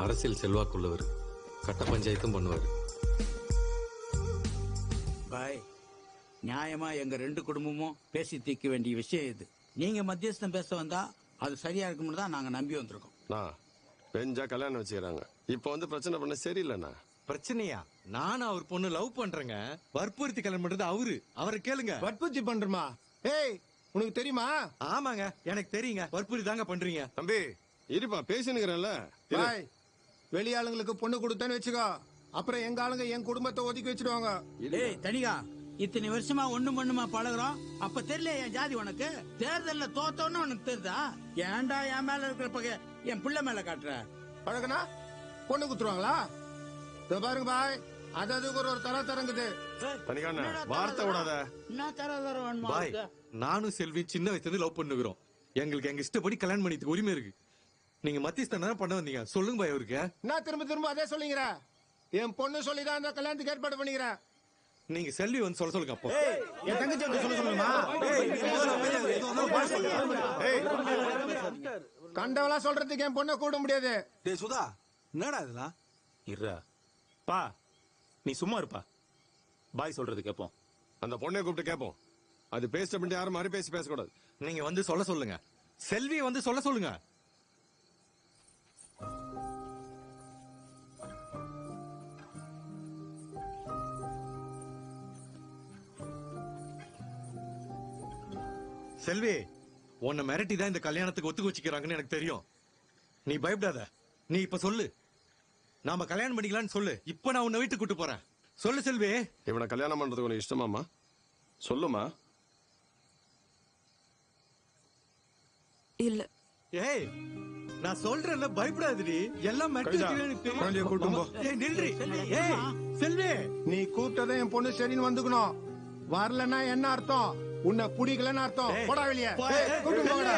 அரசியல் செல்வாக்குள்ளவர், கட்ட பஞ்சாயத்தும் பண்ணுவார். பாய், நியாயமா எங்க 2 குடும்பமும் பேசி தீர்க்க வேண்டிய விஷயம் இது. நீங்க மத்தியஸ்தம் பேச வந்தா அது சரியா இருக்கும்னு தான் நாங்க நம்பி வந்திருக்கோம். பெஞ்சா கல்யாணம் வச்சுக்கிறாங்க. இப்ப வந்து பிரச்சனை பண்ண சரியில்லைண்ணா. பிரச்சனையா? நானும் அவர் பொண்ணு லவ் பண்றேங்க. வற்புறுத்தி கல்யாணம் பண்றது அவரை கேளுங்க. வற்புறுத்தி பண்றமா? ஏய், உனக்கு தெரியுமா? ஆமாங்க, எனக்கு தெரியுங்க. வற்புறுத்தி தாங்க பண்றீங்க. தம்பி இருப்பா, பேசினுக்கிறேன்ல. வெளியாளுங்களுக்கு பொண்ணு கொடுத்தேன்னு வச்சுக்கோ, அப்புறம் எங்க ஆளுங்க என் குடும்பத்தை ஒதுக்கி வச்சிருவாங்க. ஏய் தனிகா, இத்தனை வருஷமா ஒண்ணு மண்ணுமா பழகுறோம், அப்ப தெரியல என் ஜாதி உனக்கு? தேர்தல்ல தோத்தோன்னு உனக்கு தெரியுதா? ஏன்டா என் மேல இருக்கிற பகை என் பிள்ளை மேல காட்டுற? பழகுனா பொண்ணு குத்துருவாங்களா? பாருங்க பாய், அது ஒரு தர தரங்குது. வார்த்தை விடாத. பாய், நானும் செல்வி சின்ன வயசுல லவ் பண்ணுகிறோம். எங்களுக்கு எங்க இஷ்டப்படி கல்யாணம் பண்ணிட்டு உரிமை இருக்கு. நீங்க மத்தியஸ்தான் தானே பண்ண வந்தீங்க. சொல்லுங்க பாய் அவருக்கு. நான் திரும்ப திரும்ப அதே சொல்லிங்கிற. என் பொண்ணு சொல்லிதான் அந்த கல்யாணத்துக்கு ஏற்பாடு பண்ணிக்கிறேன். நீங்க செல்வி வந்து சொல்ல சொல்லுங்க. அப்போ என் தங்கச்சி வந்து சொல்ல சொல்லுமா? கண்டவளா சொல்றதுக்கு என் பொண்ணை கூட முடியாது. சுதா, என்னடா இதெல்லாம்? இருடா பா, நீ சும்மா இருப்பா. பாய் சொல்றது கேப்போம். அந்த பொண்ணை கூப்பிட்டு கேப்போம். அது பேச பண்ணி யாரும் மாதிரி பேசக்கூடாது. நீங்க வந்து சொல்ல சொல்லுங்க. செல்வி வந்து சொல்ல சொல்லுங்க. செல்வி, உன்னை மிரட்டி தான் இந்த கல்யாணத்துக்கு ஒத்துக்கு வச்சுக்கிறாங்கன்னு எனக்கு தெரியும். நீ பயப்படாத. நீ இப்ப சொல்லு, நாம கல்யாணம் பண்ணிக்கலாம்னு சொல்லு. இப்ப நான் உன்னை வீட்டுக்கு கூட்டு போறேன். சொல்லு செல்வி. இவனை கல்யாணம் பண்றதுக்கு உனக்கு இஷ்டமாமா? சொல்லுமா. இல்ல. ஏய், நான் சொல்றேன்ல, பயப்படாதடி. எல்லாம் நில்றி. ஏய் செல்வி, நீ கூப்பிட்டதை என் பொண்ணு சரின்னு வந்துக்கணும். வரலன்னா என்ன அர்த்தம்? உன்னை பிடிக்கலன்னு அர்த்தம். போடா வெளியே. கூட்டு போங்கடா.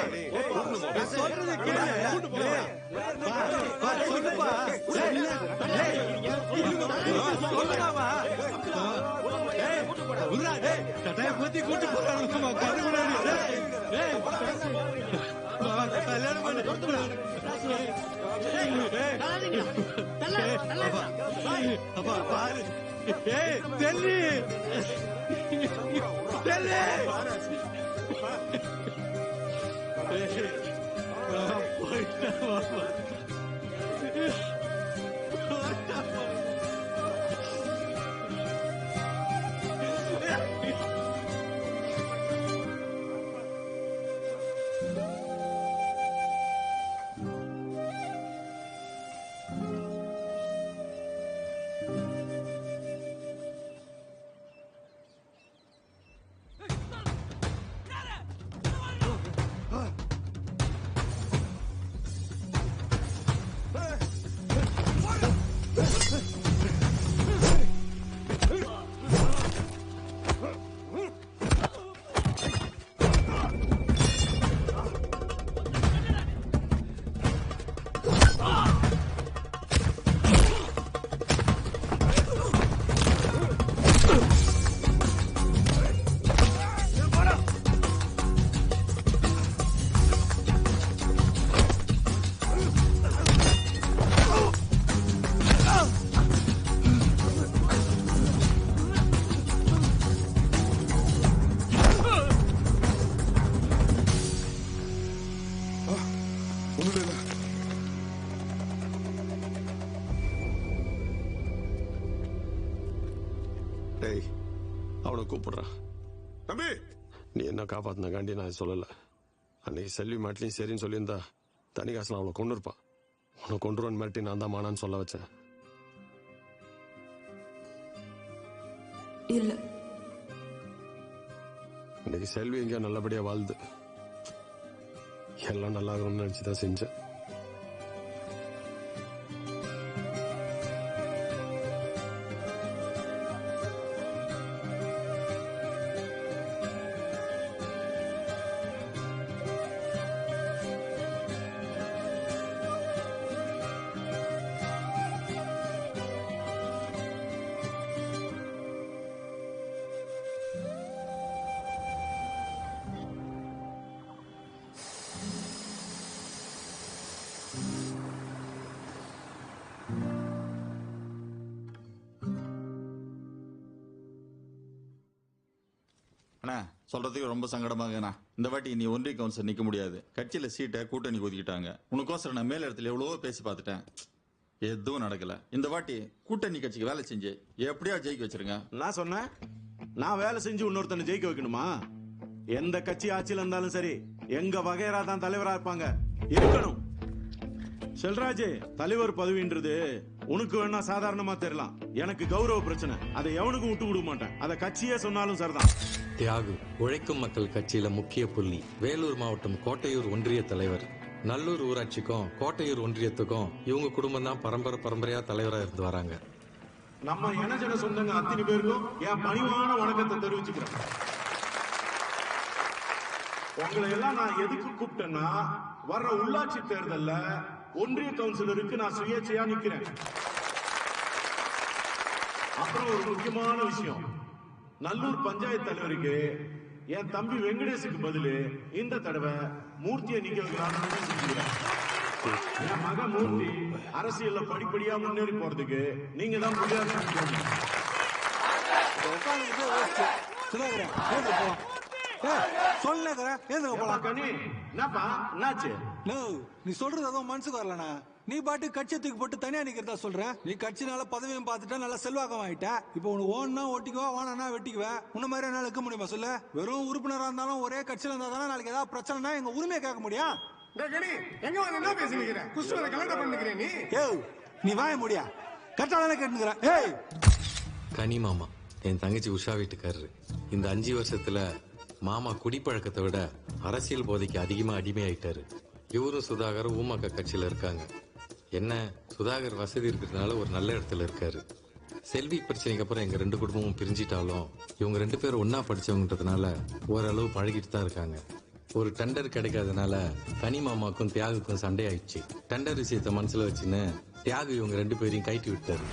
சொல்றது கேளு. சொல்லுப்பா. சொல்லுடாவா. கூட்டு போறாங்க. கல்யாணம் பண்ணு. அப்பா பாரு. ஏய் செல்வி, செல்வி. போயிட்டா பாப்பா. அவனை கூப்பிடுறான். தம்பி, நீ என்ன காப்பாத்தின காண்டி நான் சொல்லல. அன்னைக்கு செல்வி மாட்டிலையும் சரின்னு சொல்லியிருந்தா தனிகாசன் அவளை கொண்டு இருப்பான். உன்னை கொண்டுருவான்னு மிரட்டி நான் தான் மானான்னு சொல்ல வச்சேன். இல்ல. இன்னைக்கு செல்வி எங்கேயோ நல்லபடியா வாழ்ந்து எல்லாம் நல்லா இருக்கணும்னு நினைச்சுதான் செஞ்சேன். சொல்றதுக்கு ரொம்ப சங்கடமாகண்ணா. இந்த வாட்டி நீ ஒன்றிய கவுன்சில் நிக்க முடியாது. கட்சியில சீட்டை கூட்டணி ஒதுக்கிட்டாங்க. உனக்கோசரம் நான் மேல இடத்துல எவ்வளவோ பேசி பார்த்துட்டேன், எதுவும் நடக்கல. இந்த வாட்டி கூட்டணி கட்சிக்கு வேலை செஞ்சு எப்படியா ஜெயிக்க வச்சிருங்க. நான் சொன்னேன், நான் வேலை செஞ்சு இன்னொருத்தனை ஜெயிக்க வைக்கணுமா? எந்த கட்சி ஆட்சியில இருந்தாலும் சரி, எங்க வகையரா தான் தலைவரா இருப்பாங்க, இருக்கணும். செல்ராஜ், தலைவர் பதவின்றது உனக்கு வேணா சாதாரணமா தெரியலாம், எனக்கு கௌரவ பிரச்சனை. அதை எவனுக்கும் விட்டு விட மாட்டேன். அதை கட்சியே சொன்னாலும் சரிதான். தியாகு உழைக்கும் மக்கள் கட்சியில முக்கிய புள்ளி. வேலூர் மாவட்டம் கோட்டையூர் ஒன்றிய தலைவர். நல்லூர் ஊராட்சிக்கும் கோட்டையூர் ஒன்றியத்துக்கும் இவங்க குடும்பம் தான் பரம்பரையா தலைவரா இருந்து வராங்க. நம்ம இனஜன சொந்தங்க அத்தனை பேருக்கும் என் பணிவான வணக்கத்தை தெரிவிச்சுக்கிறேன். உங்களை எல்லாம் நான் எதுக்கு கூப்பிட்டேன்னா, வர்ற உள்ளாட்சி தேர்தல்ல ஒன்றிய கவுன்சிலருக்கு நான் சுயேட்சையா நிக்கிறேன். அப்புறம் ஒரு முக்கியமான விஷயம், நல்லூர் பஞ்சாயத்து தலைவருக்கு என் தம்பி வெங்கடேஷுக்கு பதிலு இந்த தடவை மூர்த்தியை நிக்க வைக்கலாம்னு செஞ்சுக்கிறேன். என் மகன் மூர்த்தி அரசியல்ல படிப்படியா முன்னேறி போறதுக்கு நீங்க தான் நீ சொல்றது அதுவும் மனசுக்கு வரலண்ணா. நீ பாட்டு கட்சியை தூக்கி போட்டு தனியா நிக்கிறதா சொல்ற. நீ கட்சினால பதவியும் பார்த்துட்டா நல்லா செல்வாக்கம் ஆயிட்ட. இப்ப உனக்கு ஓன்னா ஓட்டிக்குவா, வானா வெட்டிக்குவா. உன்ன மாதிரி என்னால இருக்க முடியுமா சொல்லு? வெறும் உறுப்பினரா இருந்தாலும் ஒரே கட்சியில இருந்தா தானே நாளைக்கு ஏதாவது பிரச்சனைனா எங்க உரிமையை கேட்க முடியும். எங்க வந்து என்ன பேசிக்கிறேன்? குஷ்வரை கலெக்டர் பண்ணிக்கிறேன் நீ. ஏய், நீ வாய முடியா? கரெக்டாக கேட்டுக்கிற. ஏய், கனி மாமா என் தங்கச்சி உஷா வீட்டுக்காரரு. இந்த 5 வருஷத்துல மாமா குடிப்பழக்கத்தை விட அரசியல் போதைக்கு அதிகமா அடிமையாயிட்டாரு. இவரும் சுதாகரும் ஊமக்க கட்சியில இருக்காங்க. என்ன, சுதாகர் வசதி இருக்கிறதுனால ஒரு நல்ல இடத்துல இருக்காரு. செல்வி பிரச்சனைக்கு அப்புறம் எங்க 2 குடும்பமும் பிரிஞ்சிட்டாலும் இவங்க 2 பேரும் ஒன்னா படிச்சவங்கன்றதுனால ஓரளவு பழகிட்டு தான் இருக்காங்க. ஒரு டெண்டர் கிடைக்காதனால கனி மாமாக்கும் தியாகுக்கும் சண்டை ஆயிடுச்சு. டெண்டர் விஷயத்த மனசுல வச்சுன்னு தியாகு இவங்க 2 பேரையும் கைட்டி விட்டாரு.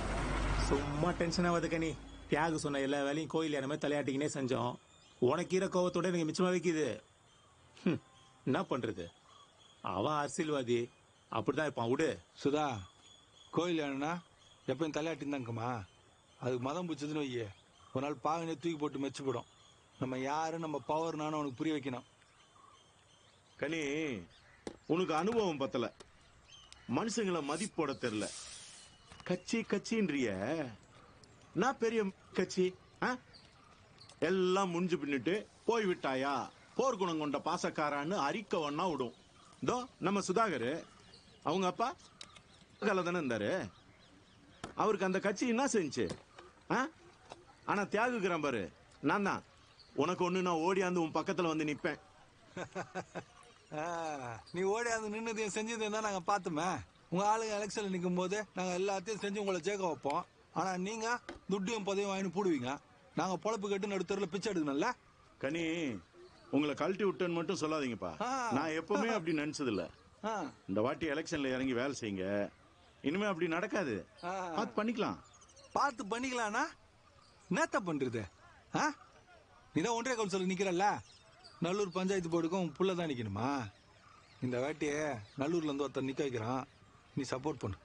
சும்மா டென்ஷன் ஆகாது கனி. தியாகு சொன்ன எல்லா வேலையும் கோயில் யாருமே தலையாட்டிக்கினே செஞ்சோம். உனக்கு ஈர கோவத்தோட எனக்கு மிச்சமா வைக்குது. என்ன பண்றது, அவன் அரசியல்வாதி, அப்படிதான் இருப்பான். விடு சுதா. கோயில் யாருன்னா எப்பயும் தலையாட்டின்னு தாங்கம்மா. அதுக்கு மதம் பிடிச்சதுன்னு வையே, ஒரு நாள் பாகனே தூக்கி போட்டு மெச்சுப்படும். நம்ம யாரு, நம்ம பவர் நானும் உனக்கு புரிய வைக்கணும். கனி, உனக்கு அனுபவம் பத்தல, மனுஷங்களை மதிப்போட தெரியல. கட்சி கட்சின்றிய, நான் பெரிய கட்சி எல்லாம் முடிஞ்சு பின்னிட்டு போய் விட்டாயா, போர்க்குணம் கொண்ட பாசக்காரான்னு அறிக்கை ஒன்னா விடும். இதோ நம்ம சுதாகர், அவங்க அப்பா தானே இருந்தாரு. அவருக்கு அந்த கட்சி என்ன செஞ்சு? ஆனா தியாகுக்கிறான் பாரு, நான் தான் உனக்கு ஒண்ணு, நான் ஓடியாந்து உன் பக்கத்துல வந்து நிப்பேன். நீ ஓடியாந்து நின்னதையும் செஞ்சதையும் தான் நாங்க பாத்துமே. உங்க ஆளுங்க எலெக்ஷன்ல நிக்கும் போது நாங்க எல்லாத்தையும் செஞ்சு உங்களை ஜெயிக்க வைப்போம். ஆனா நீங்க துட்டியும் பதவியும் வாங்கி போடுவீங்க. நாங்க பொழப்பு கட்டு நடுத்தூர்ல பிச்சை எடுக்கணும்ல. கனி, உங்களை கழட்டி விட்டேன்னு மட்டும் சொல்லாதீங்கப்பா. நான் எப்பவுமே அப்படி நினைச்சது இல்ல. இந்த வாட்டி எலெக்ஷன்ல இறங்கி வேலை செய்யுங்க. இனிமே அப்படி நடக்காது. பார்த்து பண்ணிக்கலாம். பார்த்து பண்ணிக்கலாம்னா என்னத்த பண்றது? நீதான் ஒன்றிய கவுன்சிலர் நிக்கிறல்ல, நல்லூர் பஞ்சாயத்து போர்டுக்கும் புள்ள தான் நிக்கணுமா? இந்த வாட்டிய நல்லூர்ல இருந்து ஒருத்தர் நிக்க வைக்கிறான், நீ சப்போர்ட் பண்ணு.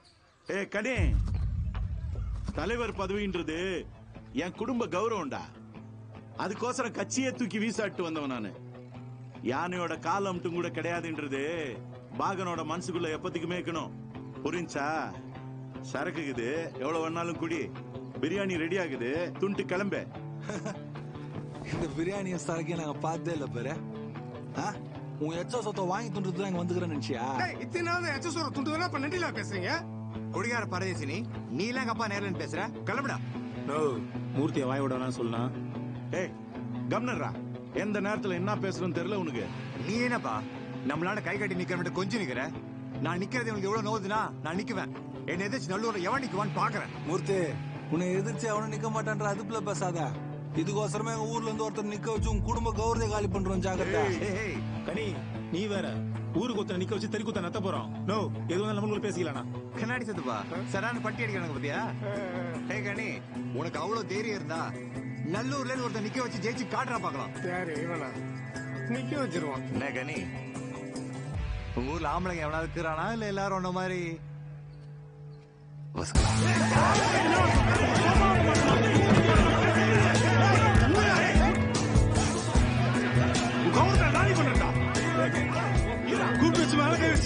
கனி, தலைவர் பதவின்றது என் குடும்ப கௌரவம்டா. அதுக்கோசரம் கட்சியே தூக்கி வீசாட்டு வந்தவன் நானு. யானையோட கால் அம்ட்டும் கூட கிடையாதுன்றது பாகனோட மனசுக்குள்ள எப்பத்துக்குமே இருக்கணும். புரிஞ்சா? சரக்குக்குது, எவ்வளவு வேணாலும் குடி. பிரியாணி ரெடி ஆகுது, துண்டு கிளம்பு. இந்த பிரியாணிய சரக்கையும் நாங்க பார்த்தே இல்ல பேரு. உன் எச்ச சொத்தை வாங்கி துண்டுட்டு தான் இங்க வந்துக்கிறேன்னு நினைச்சியா? இத்தனை நாள் எச்ச சொத்தை துண்டு இப்ப நெண்டில பேசுறீங்க. குடிகார பரதேசினி, நீ எல்லாம் அப்பா நேரில் பேசுற? கிளம்புடா. மூர்த்தியை வாய் விடலாம் சொல்லனா? கவர்னரா, எந்த நேரத்துல என்ன பேசுறேன்னு தெரியல உனக்கு. நீ என்னப்பா நம்மளால கை கட்டி நிக்கிற கொஞ்சம் நிக்கிற? நான் நிக்கிறது உனக்கு எவ்வளவு நோவுதுன்னா நான் நிக்குவேன். என்ன எதிர்த்து நல்லூர்ல எவன் நிக்குவான்னு பாக்குறேன். மூர்த்தி, உன்னை எதிர்த்து அவனும் நிக்க மாட்டான்ற அதுக்குள்ள பேசாத. இதுக்கோசரமே எங்க ஊர்ல இருந்து ஒருத்தர் நிக்க வச்சு உன் குடும்ப கௌரவத்தை காலி பண்றோம். ஜாகிரதா. கனி, நீ வேற ஊருக்கு ஒருத்தர் நிக்க வச்சு தெருக்குத்த நத்த போறோம். நோ, எதுவும் நம்மளுக்குள்ள பேசிக்கலாம். கண்ணாடி சத்துப்பா சரான பட்டி அடிக்கிறாங்க பத்தியா? கனி, உனக்கு அவ்வளவு தைரியம் இருந்தா நல்லூர்ல இருந்து ஒருத்தர் நிக்க வச்சு ஜெயிச்சு காட்டுறா பாக்கலாம். சரி, இவனா நிக்க வச்சிருவான். என்ன கனி, உங்க ஊர்ல ஆம்பளைங்க எவனாவது இருக்கிறானா இல்ல எல்லாரும் ஒன்ன மாதிரி?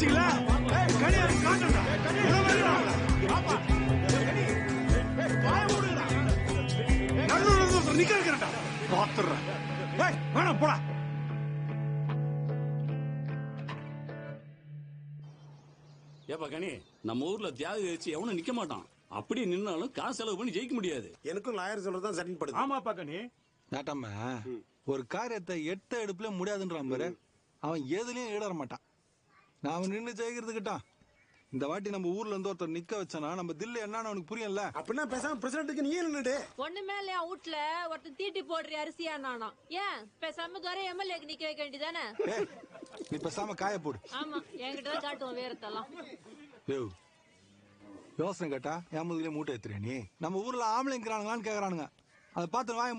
நினைச்சீங்களா கனியா காட்டுறா நல்லூர் நிக்க வைக்கிறா பாத்துறேன் வேணாம் போடா. ஏப்பா கனி, நம்ம ஊர்ல தியாகி வச்சு எவனும் நிக்க மாட்டான். அப்படி நின்னாலும் காசு செலவு பண்ணி ஜெயிக்க முடியாது. எனக்கும் லாயர் சொல்றதுதான் சரின்னு படுது. ஆமாப்பா கனி. நாட்டாம ஒரு காரியத்தை எட்ட எடுப்புல முடியாதுன்றான் பாரு, அவன் எதுலயும் ஈடற மாட்டான். நாம நின்னு ஜெயிக்கிறதுக்கிட்டான். இந்த வாட்டி நம்ம ஊர்ல இருந்து ஒருத்தர் நிக்க வச்சானா நம்ம தில்லு என்னன்னு அவனுக்கு புரியல. அப்படின்னா பேசாம பிரசிடண்ட்டுக்கு நீ நின்னுடு. ஒண்ணுமே இல்லையா வீட்டுல ஒருத்தன் தீட்டி போடுற அரிசியா நானா? ஏன் பேசாம துறை எம்எல்ஏக்கு நிக்க வைக்க வேண்டியதானே? நீ பேசாம காய போடு. ஆமா, என்கிட்ட தான் காட்டுவோம் வேறத்தெல்லாம். யோசனை கேட்டா என் முதுகுலயே மூட்டை ஏத்துறியா நீ? நம்ம ஊர்ல ஆம்பளைங்கிறானுங்களான்னு கேக்குறானுங்க. அதை பார்த்து வாய